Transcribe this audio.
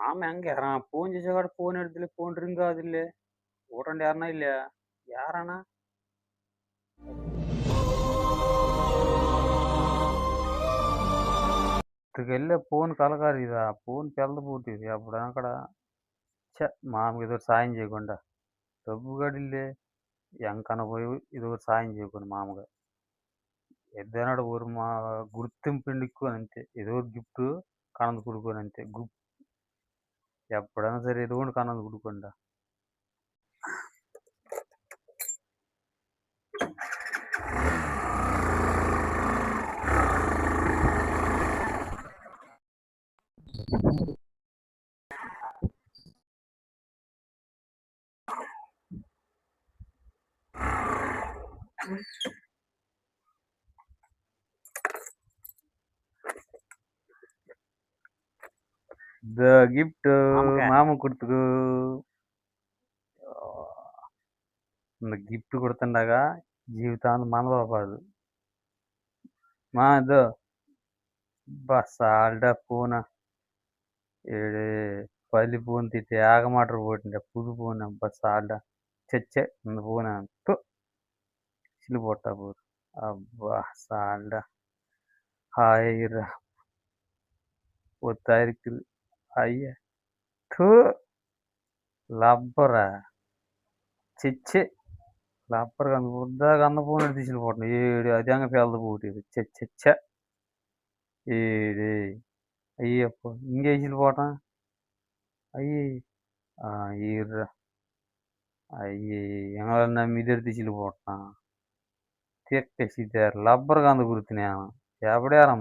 ಆಮೆ ಹಂಗೆ ಫೋನ್ చేసేవాడు ఫోన్ ఎడుతులే ఫోన్ రింగ్ కాదులే ಊಟಂಡು ಯಾರನ್ನ ಇಲ್ಲ ಯಾರಣ್ಣ ఇక్కడికెళ్ళే ఫోన్ కలగాలి ఇది ఆ ఫోన్ పెళ్ళబోతది అప్పుడు అక్కడ మామూలుగా ఏదో సాయం చేయకుండా డబ్బు గడిలే ఎంకన పోయి ఏదో సాయం చేయకుండా మామూలుగా ఎద్దనాడు ஒரு గుర్తింపు అంతే ఏదో గిఫ్ట్ కనందు కుడుకొని అంతే ఎప్పుడైనా సరే ఏదో ఒకటి కనందు కుడుకుండా ದ ಗಿಫ್ಟ್ ಮಾಮ ಕೊಡ್ತು గిఫ్ట్ కొడుతుండగా జీవితాంతం మనవరపడదు మా ఇదో சால்டா பூனை ஏழு பள்ளி பூன் திட்டு ஆக மாட்டேற போட்டு புது பூனை சால்டா செச்சே இந்த பூனை சில்லு போட்டா போகுது அப்பா சால்டா ஆயிர ஒத்தா இருக்குது ஐயா தூ లబ్బరా చిచ్చి లబ్బర్ ఉద్దాగా అన్న పూనెడు తీసుకుపోతున్నాడు ఏడు అదంగా పేలదు పోటీ చెచ్చ ఏడే అయ్యప్ప ఇంకేసిలు పోవటం అయ్యి ఈర్రా అయ్యి ఎంగళన్నా మీదరు తీసుకుపోవటం తిట్టేసిద్దారు లబ్బర్ కందు గుర్తున్నాను ఎప్పుడేరా